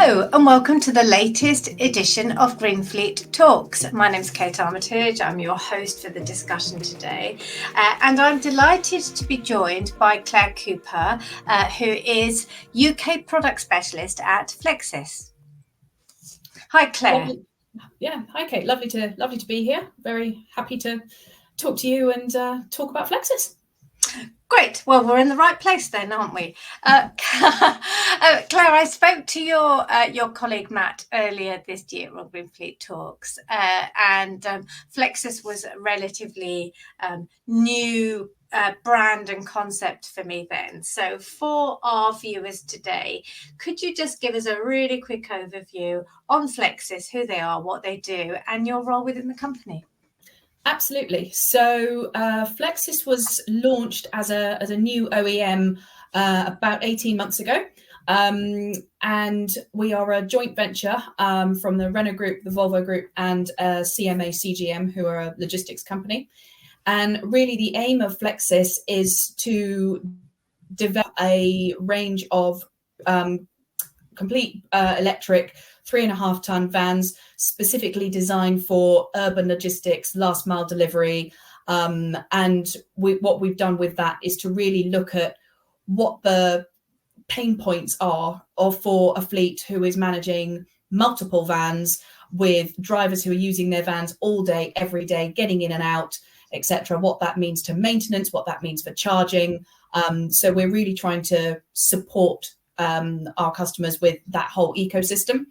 Hello and welcome to the latest edition of GreenFleet Talks. My name is Kate Armitage. I'm your host for the discussion today. And I'm delighted to be joined by Claire Cooper, who is UK Product Specialist at Flexis. Hi, Claire. Hi, Kate. Lovely to be here. Very happy to talk to you and talk about Flexis. Great. Well, we're in the right place then, aren't we? Claire, I spoke to your colleague Matt earlier this year on GreenFleet Talks, and Flexis was a relatively new brand and concept for me then. So for our viewers today, could you just give us a really quick overview on Flexis, who they are, what they do, and your role within the company? Absolutely. So Flexis was launched as a new OEM about 18 months ago. And we are a joint venture from the Renault Group, the Volvo Group, and CMA CGM, who are a logistics company. And really the aim of Flexis is to develop a range of complete electric 3.5-ton vans specifically designed for urban logistics, last mile delivery. What we've done with that is to really look at what the pain points are for a fleet who is managing multiple vans with drivers who are using their vans all day, every day, getting in and out, etc. What that means to maintenance, what that means for charging. So we're really trying to support our customers with that whole ecosystem.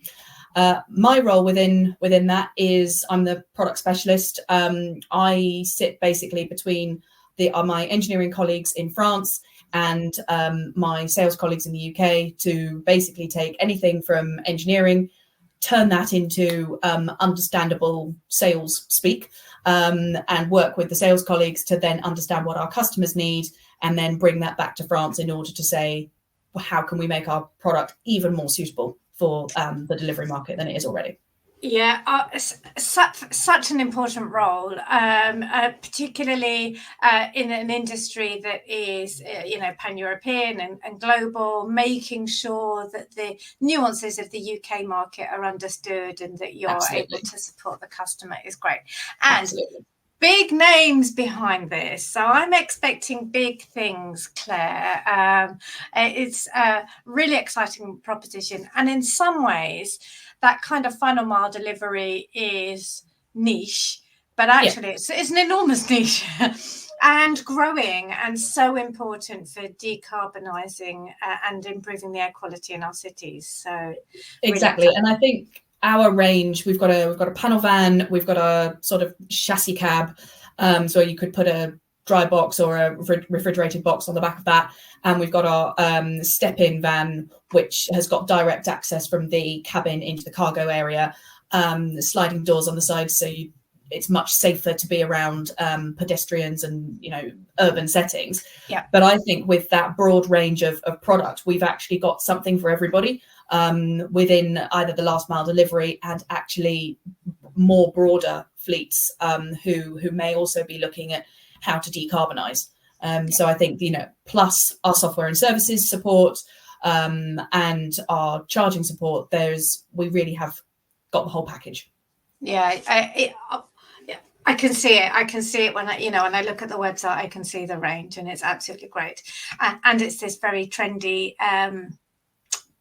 My role within that is I'm the product specialist. I sit basically between my engineering colleagues in France and my sales colleagues in the UK to basically take anything from engineering, turn that into understandable sales speak, and work with the sales colleagues to then understand what our customers need and then bring that back to France in order to say, how can we make our product even more suitable for the delivery market than it is already? Yeah, such an important role, particularly in an industry that is, pan-European and global, making sure that the nuances of the UK market are understood and that you're able to support the customer is great. And absolutely. Big names behind this. So I'm expecting big things, Claire. It's a really exciting proposition. And in some ways, that kind of final mile delivery is niche, but actually it's an enormous niche and growing and so important for decarbonising and improving the air quality in our cities. So exactly. Really, and I think our range, we've got a panel van, we've got a sort of chassis cab, so you could put a dry box or a refrigerated box on the back of that, and we've got our step-in van, which has got direct access from the cabin into the cargo area, sliding doors on the side, so it's much safer to be around pedestrians and urban settings. Yeah. But I think with that broad range of product, we've actually got something for everybody within either the last mile delivery and actually more broader fleets who may also be looking at how to decarbonize. So I think plus our software and services support and our charging support, we really have got the whole package. Yeah, I can see it. I can see it when I look at the website. I can see the range, and it's absolutely great. And it's this very trendy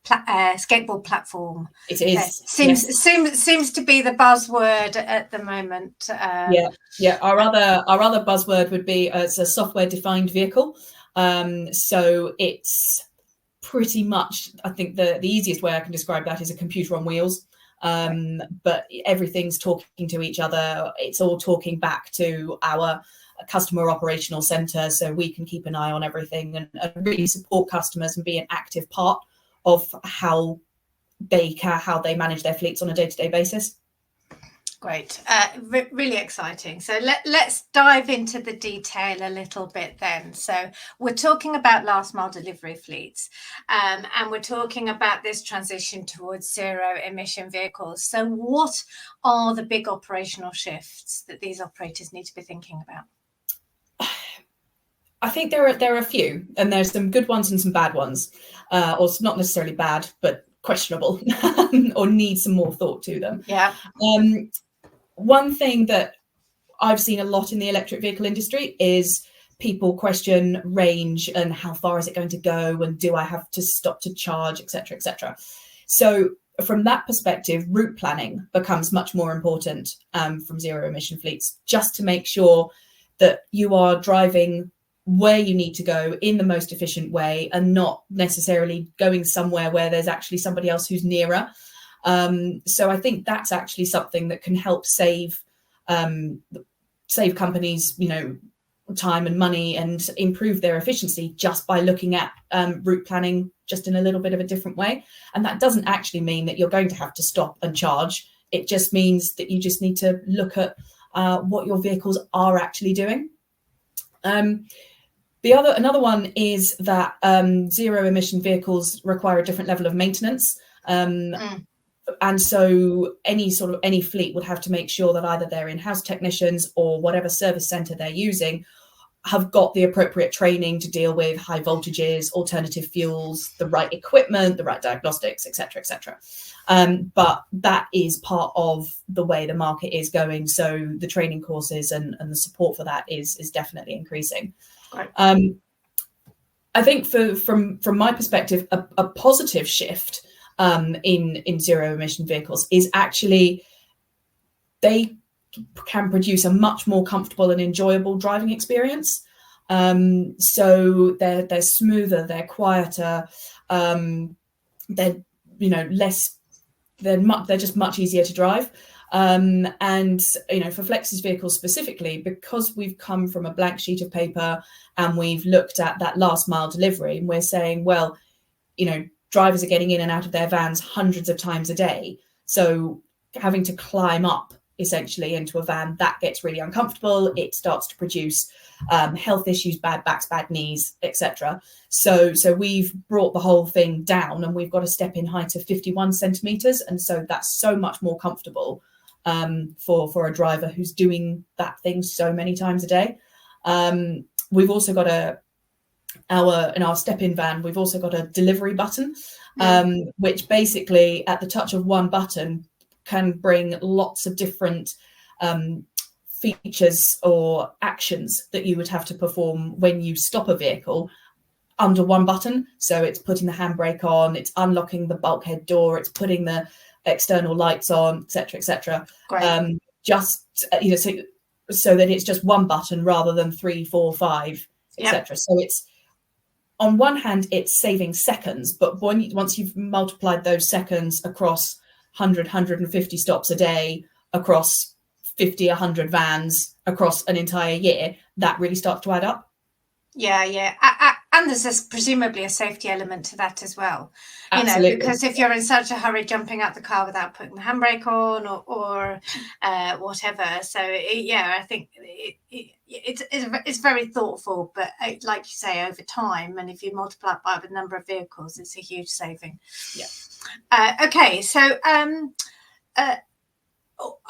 skateboard platform. It is. Seems to be the buzzword at the moment. Yeah. Our other buzzword would be it's a software defined vehicle. So it's pretty much, I think the easiest way I can describe that is a computer on wheels. But everything's talking to each other. It's all talking back to our customer operational center, so we can keep an eye on everything and really support customers and be an active part of how they manage their fleets on a day-to-day basis. Great, really exciting. So let's dive into the detail a little bit then. So we're talking about last mile delivery fleets, and we're talking about this transition towards zero emission vehicles. So what are the big operational shifts that these operators need to be thinking about? I think there are a few, and there's some good ones and some bad ones, or not necessarily bad, but questionable or need some more thought to them. Yeah. One thing that I've seen a lot in the electric vehicle industry is people question range and how far is it going to go, and do I have to stop to charge, etc., etc. So from that perspective, route planning becomes much more important from zero emission fleets, just to make sure that you are driving where you need to go in the most efficient way, and not necessarily going somewhere where there's actually somebody else who's nearer. So I think that's actually something that can help save companies, time and money, and improve their efficiency just by looking at route planning just in a little bit of a different way. And that doesn't actually mean that you're going to have to stop and charge. It just means that you just need to look at what your vehicles are actually doing. Another one is that zero emission vehicles require a different level of maintenance. And so any fleet would have to make sure that either their in-house technicians or whatever service center they're using have got the appropriate training to deal with high voltages, alternative fuels, the right equipment, the right diagnostics, etc., etc. But that is part of the way the market is going. So the training courses and the support for that is definitely increasing. Right. I think from my perspective, a positive shift in zero emission vehicles is actually they can produce a much more comfortable and enjoyable driving experience. So they're smoother, they're quieter, they're less, they're just much easier to drive. And for Flexis vehicles specifically, because we've come from a blank sheet of paper and we've looked at that last mile delivery, and we're saying, well, drivers are getting in and out of their vans hundreds of times a day. So having to climb up essentially into a van, that gets really uncomfortable. It starts to produce health issues, bad backs, bad knees, etc. So we've brought the whole thing down, and we've got a step in height of 51 centimeters. And so that's so much more comfortable for a driver who's doing that thing so many times a day. We've also got in our step-in van, we've also got a delivery button, which basically at the touch of one button can bring lots of different features or actions that you would have to perform when you stop a vehicle under one button. So it's putting the handbrake on, it's unlocking the bulkhead door, it's putting the external lights on, etc., etc. So that it's just one button rather than 3, 4, 5, etc. So it's, on one hand, it's saving seconds, but once you've multiplied those seconds across 100, 150 stops a day, across 50, 100 vans, across an entire year, that really starts to add up. Yeah. And there's presumably a safety element to that as well. Absolutely. Because if you're in such a hurry jumping out the car without putting the handbrake on or whatever. So, I think it's very thoughtful. But like you say, over time, and if you multiply it by the number of vehicles, it's a huge saving. Yeah. Okay, so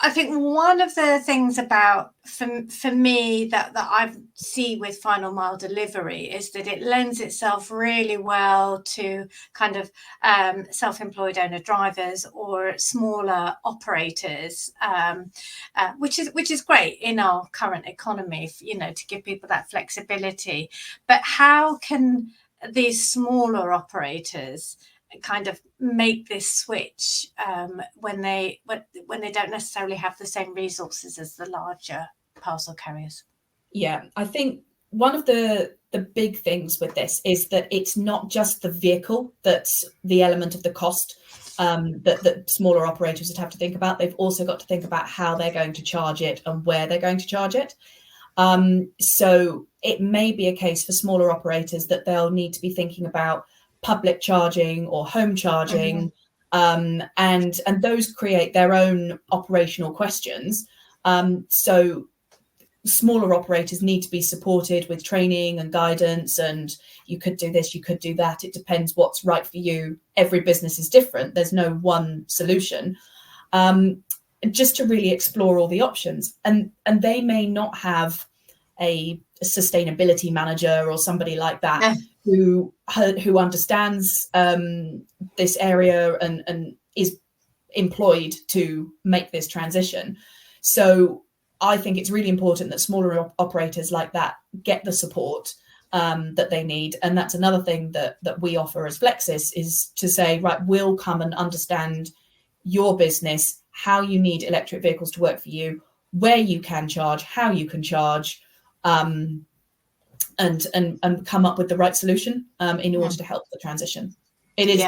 I think one of the things about for me that I see with final mile delivery is that it lends itself really well to kind of self-employed owner drivers or smaller operators, which is great in our current economy, to give people that flexibility. But how can these smaller operators kind of make this switch when they don't necessarily have the same resources as the larger parcel carriers? Yeah, I think one of the big things with this is that it's not just the vehicle that's the element of the cost that smaller operators would have to think about. They've also got to think about how they're going to charge it and where they're going to charge it. So it may be a case for smaller operators that they'll need to be thinking about public charging or home charging, and those create their own operational questions. So smaller operators need to be supported with training and guidance, and you could do this, you could do that. It depends what's right for you. Every business is different. There's no one solution. Just to really explore all the options, and they may not have a sustainability manager or somebody like that who understands this area and is employed to make this transition. So I think it's really important that smaller operators like that get the support that they need. And that's another thing that we offer as Flexis, is to say, right, we'll come and understand your business, how you need electric vehicles to work for you, where you can charge, how you can charge, and come up with the right solution in order to help the transition. It is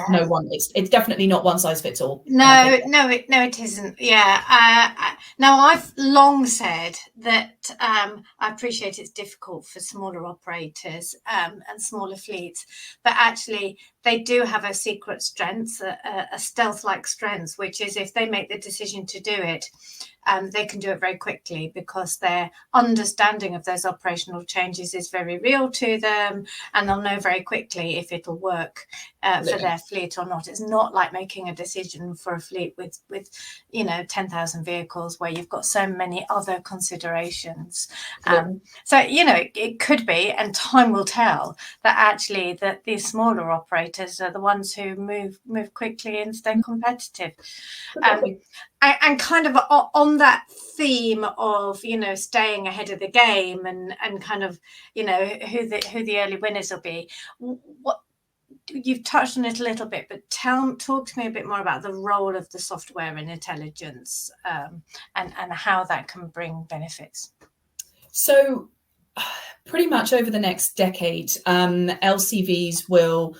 it's definitely not one size fits all. No, it isn't. Yeah. Now, I've long said that I appreciate it's difficult for smaller operators and smaller fleets, but actually they do have a secret strength, a stealth-like strength, which is if they make the decision to do it, they can do it very quickly because their understanding of those operational changes is very real to them, and they'll know very quickly if it'll work for their fleet or not. It's not like making a decision for a fleet with 10,000 vehicles where you've got so many other considerations. So it could be, and time will tell, that actually that these smaller operators are the ones who move quickly and stay competitive. And kind of on that theme of staying ahead of the game and kind of who the early winners will be. What you've touched on it a little bit, but talk to me a bit more about the role of the software and intelligence and how that can bring benefits. So pretty much over the next decade, LCVs will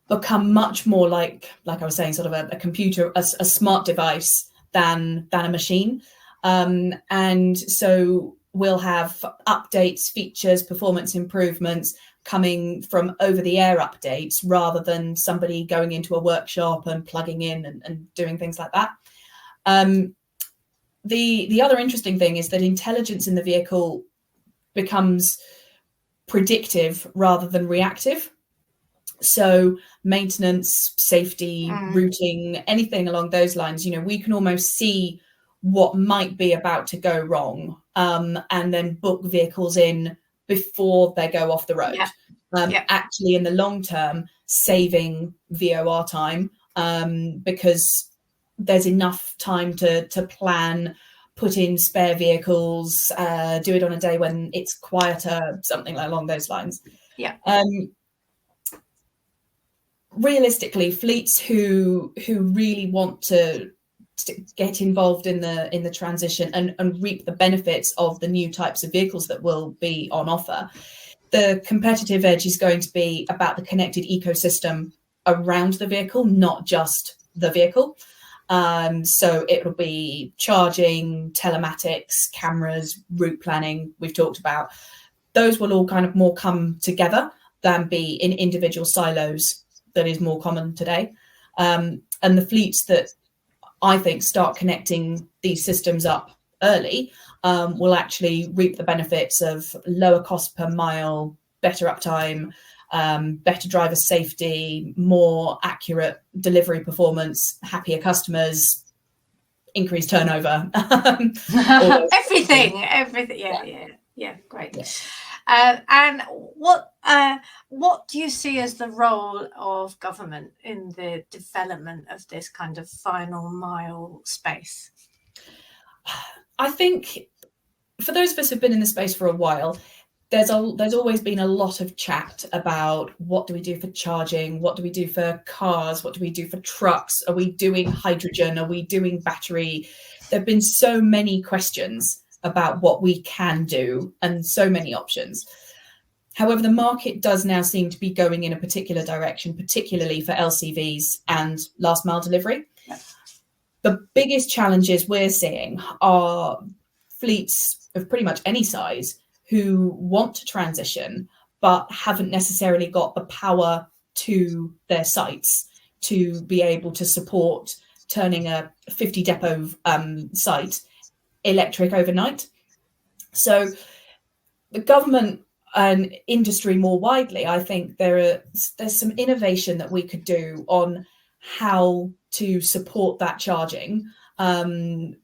become much more like I was saying, sort of a computer, a smart device than a machine. And so we'll have updates, features, performance improvements coming from over-the-air updates rather than somebody going into a workshop and plugging in and doing things like that. The other interesting thing is that intelligence in the vehicle becomes predictive rather than reactive. So maintenance, safety, routing, anything along those lines, we can almost see what might be about to go wrong and then book vehicles in before they go off the road. Actually, in the long term, saving VOR time because there's enough time to plan, put in spare vehicles, do it on a day when it's quieter, something along those lines. Realistically, fleets who really want to get involved in the transition and reap the benefits of the new types of vehicles that will be on offer, the competitive edge is going to be about the connected ecosystem around the vehicle, not just the vehicle. So it will be charging, telematics, cameras, route planning we've talked about. Those will all kind of more come together than be in individual silos that is more common today. And the fleets that I think start connecting these systems up early will actually reap the benefits of lower cost per mile, better uptime, better driver safety, more accurate delivery performance, happier customers, increased turnover. Everything. Yeah, great. And what do you see as the role of government in the development of this kind of final mile space? I think for those of us who've been in the space for a while, there's always been a lot of chat about what do we do for charging, what do we do for cars, what do we do for trucks, are we doing hydrogen, are we doing battery? There have been so many questions about what we can do and so many options. However, the market does now seem to be going in a particular direction, particularly for LCVs and last mile delivery. The biggest challenges we're seeing are fleets of pretty much any size who want to transition but haven't necessarily got the power to their sites to be able to support turning a 50 depot site electric overnight. So the government and industry more widely, I think there's some innovation that we could do on how to support that charging to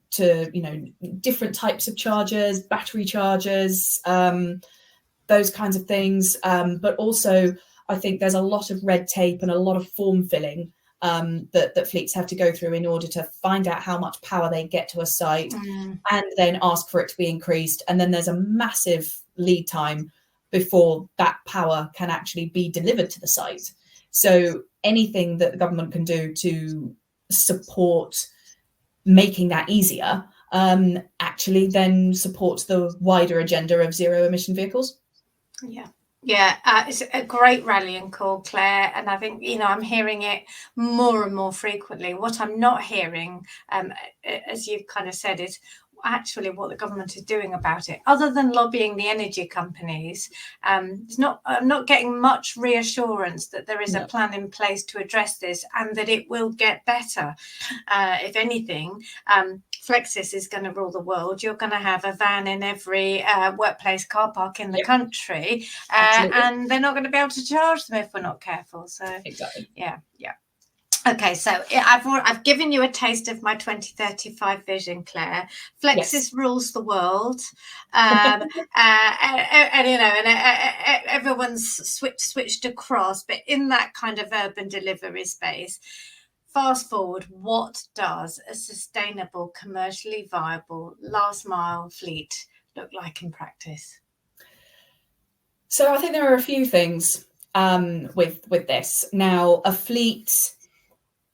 different types of chargers, battery chargers, those kinds of things, but also I think there's a lot of red tape and a lot of form filling that fleets have to go through in order to find out how much power they get to a site and then ask for it to be increased. And then there's a massive lead time before that power can actually be delivered to the site. So anything that the government can do to support making that easier actually then supports the wider agenda of zero emission vehicles. Yeah, it's a great rallying call, Claire, and I think, I'm hearing it more and more frequently. What I'm not hearing, as you've kind of said, is actually what the government is doing about it, other than lobbying the energy companies. I'm not getting much reassurance that there is a plan in place to address this and that it will get better. If anything, Flexis is going to rule the world. You're going to have a van in every workplace car park in the country, and they're not going to be able to charge them if we're not careful. So exactly. Yeah. Okay, so I've given you a taste of my 2035 vision, Claire. Flexis rules the world, and everyone's switched across, but in that kind of urban delivery space. Fast forward, what does a sustainable, commercially viable last mile fleet look like in practice? So I think there are a few things with this. Now, a fleet,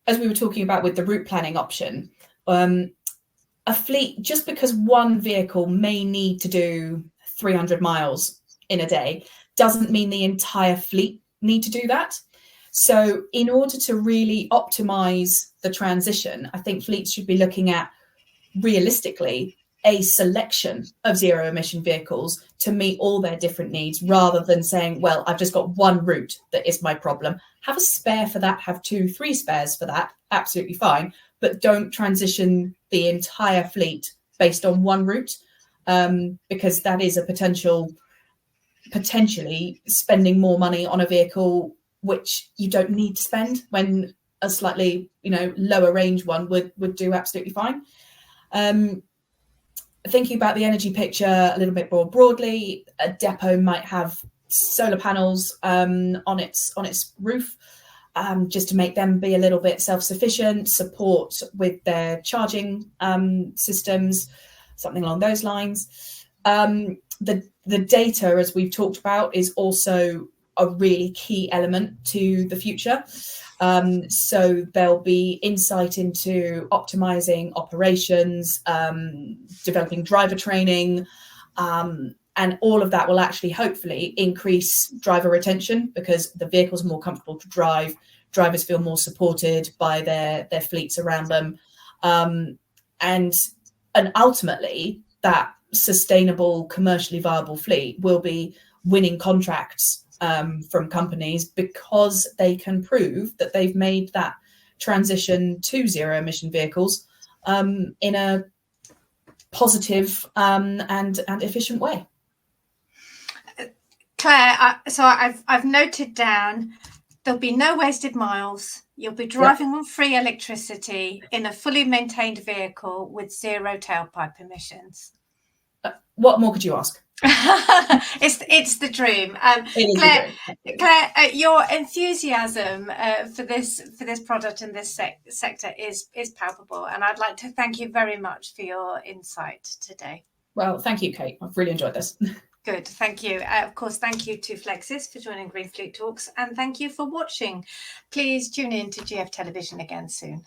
as we were talking about with the route planning option, a fleet, just because one vehicle may need to do 300 miles in a day, doesn't mean the entire fleet need to do that. So in order to really optimize the transition, I think fleets should be looking at realistically a selection of zero emission vehicles to meet all their different needs, rather than saying, well, I've just got one route that is my problem. Have a spare for that, have 2-3 spares for that, absolutely fine, but don't transition the entire fleet based on one route, because that is a potentially spending more money on a vehicle which you don't need to spend, when a slightly lower range one would do absolutely fine. Thinking about the energy picture a little bit more broadly, a depot might have solar panels on its roof, just to make them be a little bit self-sufficient, support with their charging systems, something along those lines. The data, as we've talked about, is also a really key element to the future. So there'll be insight into optimizing operations, developing driver training, and all of that will actually hopefully increase driver retention, because the vehicles are more comfortable to drive, drivers feel more supported by their fleets around them, and ultimately that sustainable, commercially viable fleet will be winning contracts from companies, because they can prove that they've made that transition to zero emission vehicles in a positive and efficient way. Claire, so I've noted down, there'll be no wasted miles. You'll be driving on free electricity in a fully maintained vehicle with zero tailpipe emissions. What more could you ask? It's the dream. Claire, your enthusiasm for this product and this sector is palpable, and I'd like to thank you very much for your insight today. Well, thank you, Kate. I've really enjoyed this. Good, thank you. Of course, thank you to Flexis for joining GreenFleet Talks, and thank you for watching. Please tune in to GF Television again soon.